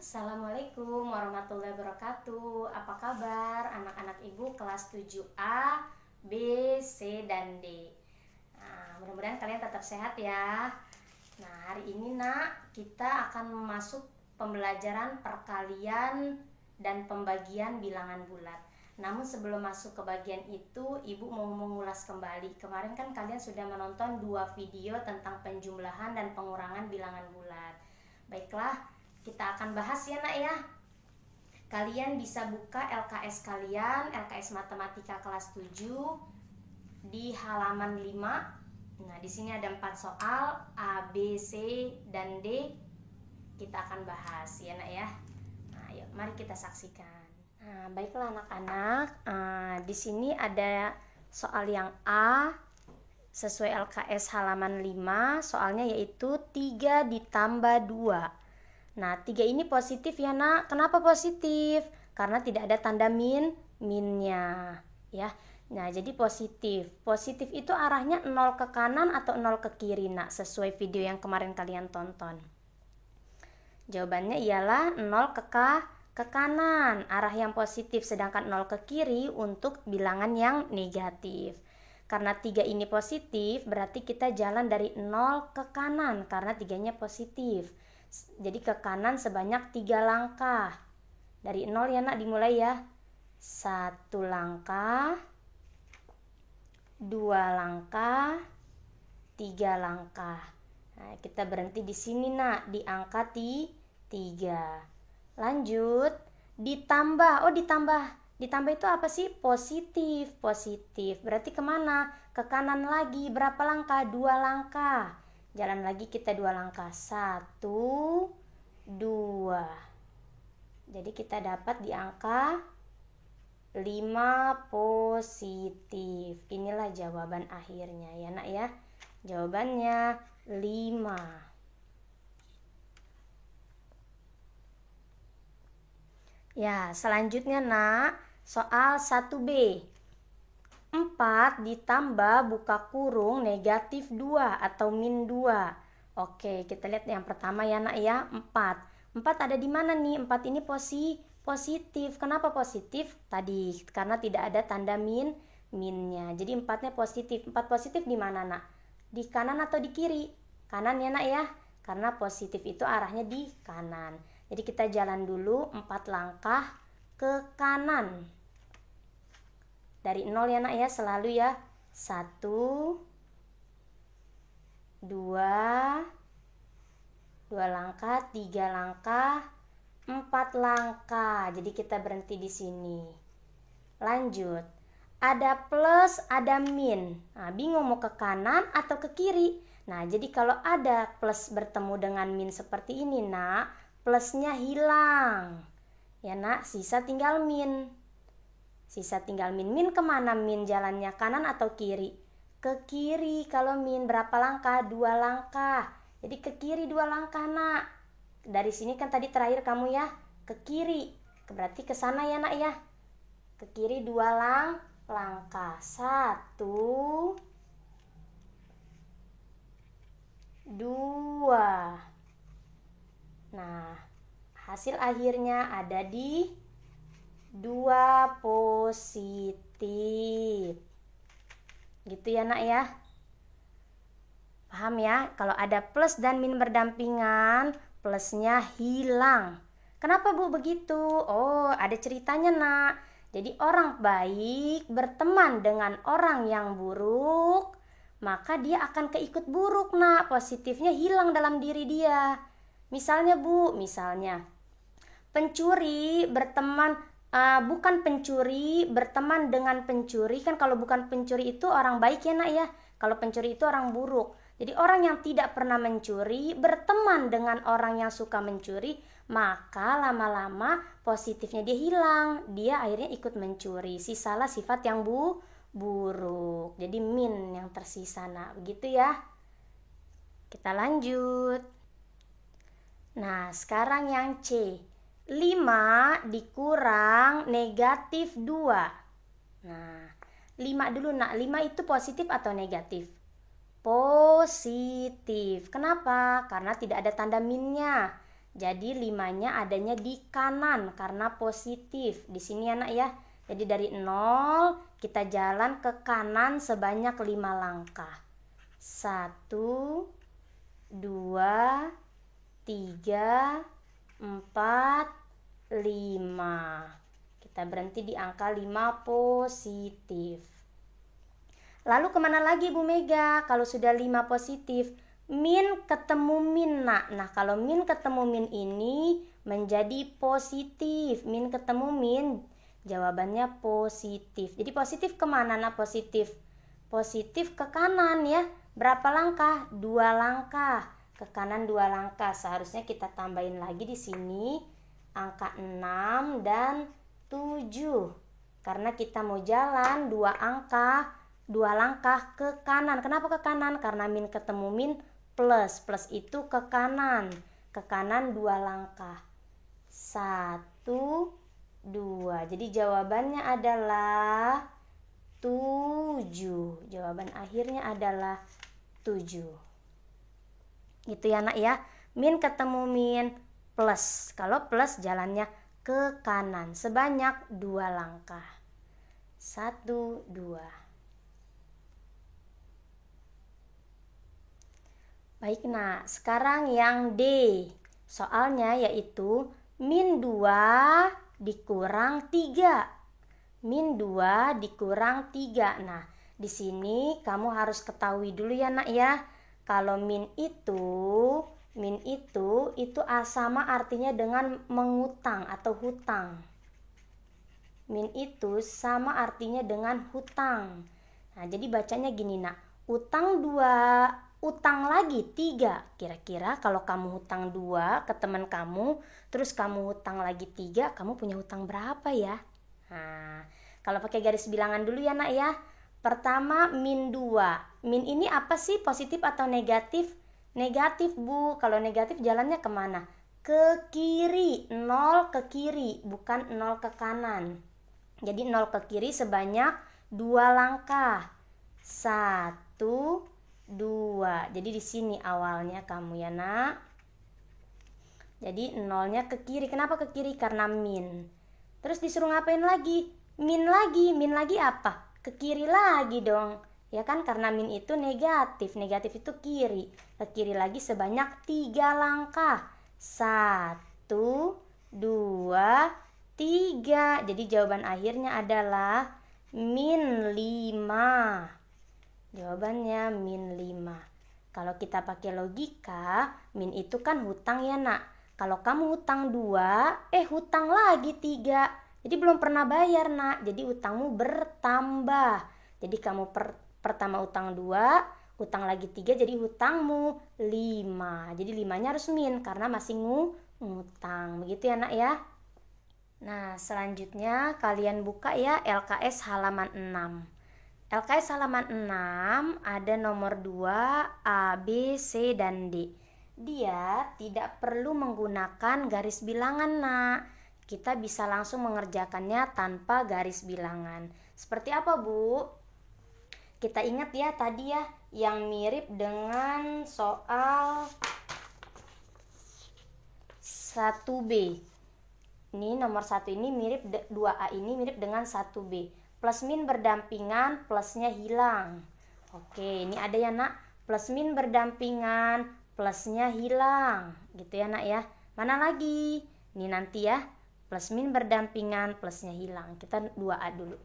Assalamualaikum warahmatullahi wabarakatuh. Apa kabar anak-anak ibu kelas 7A, B, C, dan D? Mudah-mudahan kalian tetap sehat ya. Nah, hari ini kita akan masuk pembelajaran perkalian dan pembagian bilangan bulat. Namun sebelum masuk ke bagian itu, ibu mau mengulas kembali. Kemarin kan kalian sudah menonton 2 video tentang penjumlahan dan pengurangan bilangan bulat. Baiklah, kita akan bahas ya ya. Kalian bisa buka LKS kalian, LKS Matematika kelas 7 di halaman 5. Nah, di sini ada 4 soal A, B, C, dan D. Kita akan bahas ya ya. Nah, yuk mari kita saksikan. Nah, baiklah anak-anak. Di sini ada soal yang A sesuai LKS halaman 5. Soalnya yaitu 3 ditambah 2. Nah, 3 ini positif ya nak. Kenapa positif? Karena tidak ada tanda minnya ya. Nah, jadi positif. Positif itu arahnya 0 ke kanan atau 0 ke kiri nak, sesuai video yang kemarin kalian tonton. Jawabannya ialah 0 ke kanan, arah yang positif, sedangkan 0 ke kiri untuk bilangan yang negatif. Karena 3 ini positif, berarti kita jalan dari 0 ke kanan karena 3-nya positif. Jadi ke kanan sebanyak 3 langkah. Dari 0 ya nak, dimulai ya. 1 langkah, 2 langkah, 3 langkah. Nah, kita berhenti di sini nak, di angka 3. Lanjut, ditambah. Ditambah itu apa sih? Positif. Berarti kemana? Ke kanan lagi. Berapa langkah? 2 langkah. Jalan lagi kita 2 langkah. 1, 2. Jadi kita dapat di angka 5 positif. Inilah jawaban akhirnya ya nak ya. Jawabannya 5. Ya, selanjutnya nak, soal 1B. 4 ditambah buka kurung negatif 2 atau min 2. Oke, kita lihat yang pertama ya nak ya, 4. 4 ada di mana nih? 4 ini positif. Kenapa positif? Tadi karena tidak ada tanda minnya. Jadi 4-nya positif. 4 positif di mana nak? Di kanan atau di kiri? Kanan ya nak ya. Karena positif itu arahnya di kanan. Jadi kita jalan dulu 4 langkah ke kanan. Dari 0 ya nak ya, selalu ya. 1, 2 langkah, 3 langkah, 4 langkah. Jadi kita berhenti di sini. Lanjut. Ada plus, ada min. Nah, bingung mau ke kanan atau ke kiri. Nah, jadi kalau ada plus bertemu dengan min seperti ini nak, plusnya hilang. Ya nak, sisa tinggal min. Min kemana min jalannya? Kanan atau kiri? Ke kiri. Kalau min berapa langkah? 2 langkah. Jadi ke kiri 2 langkah nak. Dari sini kan tadi terakhir kamu ya, ke kiri. Berarti ke sana ya nak ya. Ke kiri 2 langkah. 1, 2. Nah, hasil akhirnya ada di 2 positif. Gitu ya nak ya. Paham ya? Kalau ada plus dan min berdampingan, plusnya hilang. Kenapa bu begitu? Oh, ada ceritanya nak. Jadi orang baik berteman dengan orang yang buruk, maka dia akan keikut buruk nak. Positifnya hilang dalam diri dia. Misalnya bu, pencuri berteman bukan pencuri berteman dengan pencuri. Kan kalau bukan pencuri itu orang baik ya nak ya. Kalau pencuri itu orang buruk. Jadi orang yang tidak pernah mencuri berteman dengan orang yang suka mencuri, maka lama-lama positifnya dia hilang. Dia akhirnya ikut mencuri. Sisalah sifat yang buruk. Jadi min yang tersisa nak. Begitu ya. Kita lanjut. Nah, sekarang yang C. 5 dikurang negatif 2. Nah, 5 dulu nak. 5 itu positif atau negatif? Positif. Kenapa? Karena tidak ada tanda minnya. Jadi 5-nya adanya di kanan karena positif. Di sini ya nak ya. Jadi dari 0 kita jalan ke kanan sebanyak 5 langkah. 1, 2, 3, 4, 5. Kita berhenti di angka 5 positif. Lalu kemana lagi Bu Mega? Kalau sudah 5 positif, min ketemu min nak. Nah kalau min ketemu min ini menjadi positif. Min ketemu min, jawabannya positif. Jadi positif kemana nak positif? Positif ke kanan ya. Berapa langkah? 2 langkah. Ke kanan 2 langkah. Seharusnya kita tambahin lagi di sini angka 6 dan 7. Karena kita mau jalan 2 langkah ke kanan. Kenapa ke kanan? Karena min ketemu min plus. Plus itu ke kanan. Ke kanan 2 langkah. 1, 2. Jadi jawabannya adalah 7. Jawaban akhirnya adalah 7. Gitu ya nak ya. Min ketemu min plus. Kalau plus jalannya ke kanan sebanyak 2 langkah. 1, 2. Baik nak, sekarang yang D. Soalnya yaitu min 2 dikurang 3. Min 2 dikurang 3. Nah, di sini kamu harus ketahui dulu ya nak ya. Kalau min itu sama artinya dengan mengutang atau hutang. Min itu sama artinya dengan hutang. Nah, jadi bacanya gini nak. Utang 2, utang lagi 3. Kira-kira kalau kamu hutang 2 ke teman kamu, terus kamu hutang lagi 3, kamu punya hutang berapa ya? Nah, kalau pakai garis bilangan dulu ya nak ya. Pertama min 2. Min ini apa sih? Positif atau negatif? Negatif Bu. Kalau negatif jalannya kemana? Ke kiri. 0 ke kiri, bukan 0 ke kanan. Jadi 0 ke kiri sebanyak 2 langkah. 1, 2. Jadi di sini awalnya kamu ya nak. Jadi 0-nya ke kiri. Kenapa ke kiri? Karena min. Terus disuruh ngapain lagi? Min lagi. Min lagi apa? Ke kiri lagi dong. Ya kan karena min itu negatif. Negatif itu kiri. Ke kiri lagi sebanyak 3 langkah. 1, 2, 3. Jadi jawaban akhirnya adalah min 5. Jawabannya min 5. Kalau kita pakai logika, min itu kan hutang ya nak. Kalau kamu hutang 2, hutang lagi 3. Jadi belum pernah bayar nak. Jadi utangmu bertambah. Jadi kamu pertama utang 2, utang lagi 3, jadi hutangmu 5. Jadi 5-nya harus min karena masih ngutang. Begitu ya nak ya. Nah selanjutnya kalian buka ya LKS halaman 6. LKS halaman 6 ada nomor 2 A, B, C, dan D. Dia tidak perlu menggunakan garis bilangan nak. Kita bisa langsung mengerjakannya tanpa garis bilangan. Seperti apa Bu? Kita ingat ya tadi ya yang mirip dengan soal 1B. Ini nomor 1 ini mirip, 2A ini mirip dengan 1B. Plus min berdampingan, plusnya hilang. Oke, ini ada ya nak. Plus min berdampingan, plusnya hilang. Gitu ya nak ya. Mana lagi? Ini nanti ya. Plus min berdampingan, plusnya hilang. Kita 2A dulu.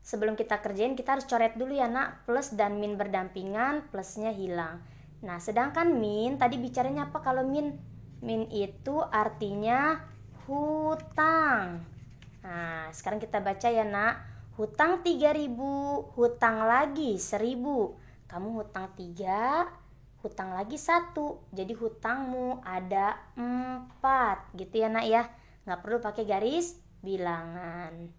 Sebelum kita kerjain, kita harus coret dulu ya nak. Plus dan min berdampingan, plusnya hilang. Nah, sedangkan min, tadi bicaranya apa kalau min? Min itu artinya hutang. Nah, sekarang kita baca ya nak. Hutang 3.000, hutang lagi 1.000. Kamu hutang 3, hutang lagi 1. Jadi hutangmu ada 4. Gitu ya nak ya. Nggak perlu pakai garis bilangan.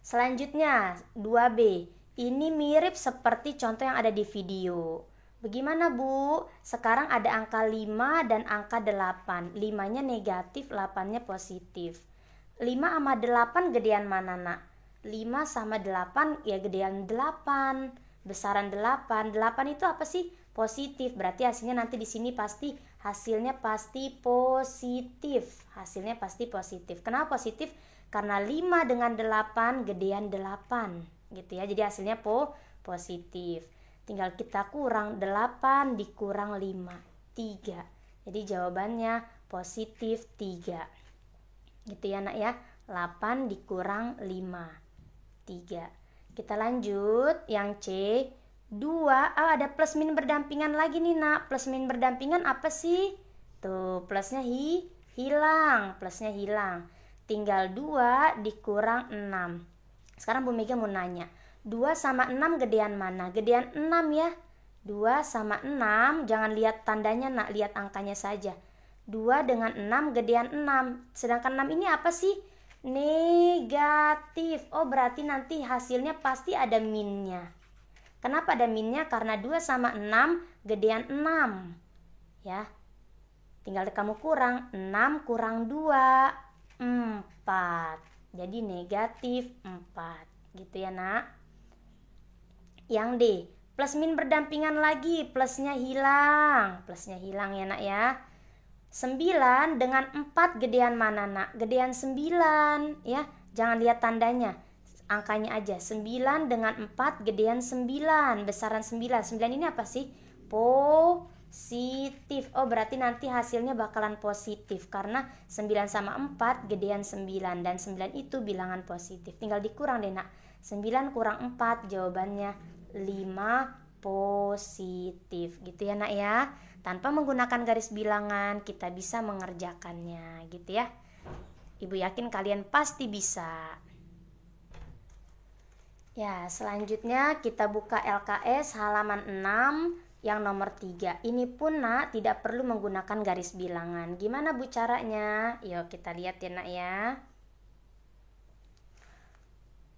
Selanjutnya 2B. Ini mirip seperti contoh yang ada di video. Bagaimana Bu? Sekarang ada angka 5 dan angka 8. 5-nya negatif, 8-nya positif. 5 sama 8 gedean mana nak? 5 sama 8 ya gedean 8. Besaran 8. 8 itu apa sih? Positif. Berarti hasilnya nanti di sini pasti hasilnya pasti positif. Hasilnya pasti positif. Kenapa positif? Karena 5 dengan 8 gedean 8 gitu ya. Jadi hasilnya positif. Tinggal kita kurang 8 dikurang 5, 3. Jadi jawabannya positif 3. Gitu ya nak ya. 8 dikurang 5, 3. Kita lanjut yang C. 2, ada plus min berdampingan lagi nih nak. Plus min berdampingan apa sih? Tuh plusnya hilang. Plusnya hilang. Tinggal 2 dikurang 6. Sekarang Bu Mega mau nanya, 2 sama 6 gedean mana? Gedean 6 ya. 2 sama 6, jangan lihat tandanya nak, lihat angkanya saja. 2 dengan 6 gedean 6. Sedangkan 6 ini apa sih? Negatif. Oh berarti nanti hasilnya pasti ada minnya. Kenapa ada minnya? Karena 2 sama 6 gedean 6. Ya. Tinggal kamu kurang. 6 kurang 2. 4. Jadi negatif 4. Gitu ya nak. Yang D. Plus min berdampingan lagi. Plusnya hilang. Plusnya hilang ya nak ya. 9 dengan 4 gedean mana nak? Gedean 9 ya. Jangan lihat tandanya. Angkanya aja. 9 dengan 4 gedean 9. Besaran 9. 9 ini apa sih? Positif. Oh berarti nanti hasilnya bakalan positif. Karena 9 sama 4 gedean 9. Dan 9 itu bilangan positif. Tinggal dikurang deh nak. 9 kurang 4 jawabannya 5 positif. Gitu ya nak ya. Tanpa menggunakan garis bilangan kita bisa mengerjakannya gitu ya. Ibu yakin kalian pasti bisa. Ya, selanjutnya kita buka LKS halaman 6 yang nomor 3. Ini pun nak tidak perlu menggunakan garis bilangan. Gimana Bu caranya? Yuk kita lihat ya nak ya.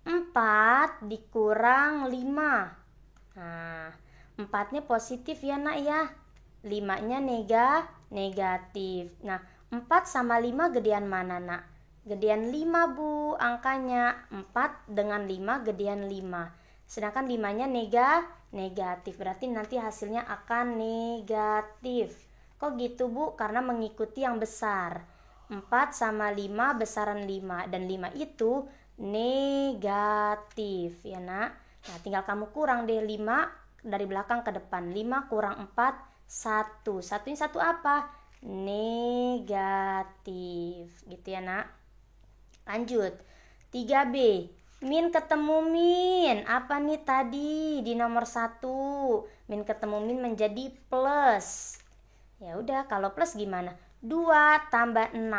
4 dikurang 5. Nah, 4-nya positif ya nak ya. 5-nya negatif. Nah, 4 sama 5 gedean mana nak? Gedean 5 Bu, angkanya 4 dengan 5 gedean 5. Sedangkan 5-nya negatif. Berarti nanti hasilnya akan negatif. Kok gitu Bu? Karena mengikuti yang besar. 4 sama 5 besaran 5. Dan 5 itu negatif ya nak. Nah, tinggal kamu kurang deh 5 dari belakang ke depan. 5 kurang 4 1. 1 ini 1 apa? Negatif. Gitu ya nak. Lanjut. 3B. Min ketemu min. Apa nih tadi di nomor 1? Min ketemu min menjadi plus. Ya udah, kalau plus gimana? 2 tambah 6.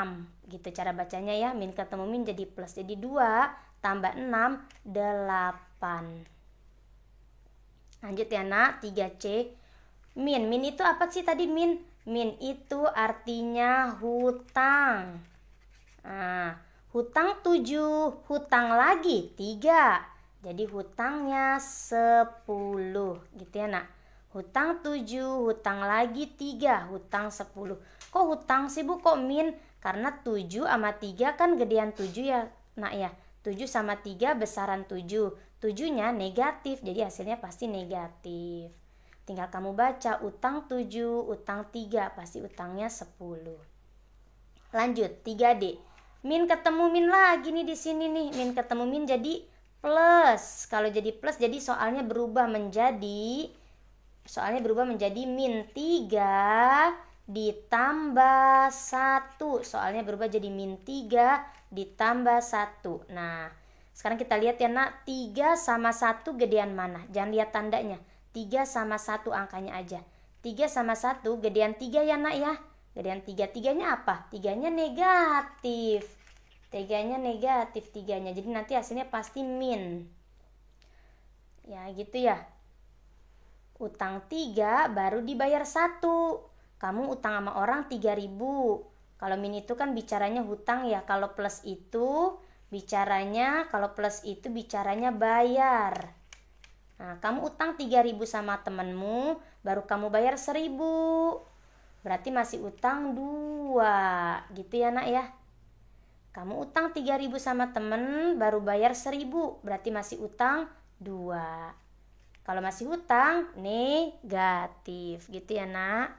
Gitu cara bacanya ya. Min ketemu min jadi plus. Jadi 2 tambah 6 8. Lanjut ya nak. 3C. Min itu apa sih tadi min? Min itu artinya hutang. Nah, hutang 7, hutang lagi 3. Jadi hutangnya 10 gitu ya nak. Hutang 7, hutang lagi 3, hutang 10. Kok hutang sih Bu? Kok min? Karena 7 sama 3 kan gedean 7 ya nak ya. 7 sama 3 besaran 7. 7-nya negatif, jadi hasilnya pasti negatif. Tinggal kamu baca utang 7, utang 3, pasti utangnya 10. Lanjut 3D. Min ketemu min lagi nih di sini nih. Min ketemu min jadi plus. Kalau jadi plus jadi soalnya berubah menjadi min 3 ditambah 1. Soalnya berubah jadi min 3 ditambah 1. Nah, sekarang kita lihat ya nak, 3 sama 1 gedean mana? Jangan lihat tandanya. 3 sama 1 angkanya aja. 3 sama 1 gedean 3 ya nak ya. Gedean 3. 3-nya apa? 3-nya negatif. 3-nya negatif 3-nya. Jadi nanti hasilnya pasti min. Ya gitu ya. Utang 3 baru dibayar 1. Kamu utang sama orang 3.000. Kalau min itu kan bicaranya hutang ya. Kalau plus itu bicaranya bayar. Nah, kamu utang 3.000 sama temenmu, baru kamu bayar 1.000. Berarti masih utang 2. Gitu ya nak ya. Kamu utang 3.000 sama temen, baru bayar 1.000. Berarti masih utang 2. Kalau masih hutang, negatif. Gitu ya nak.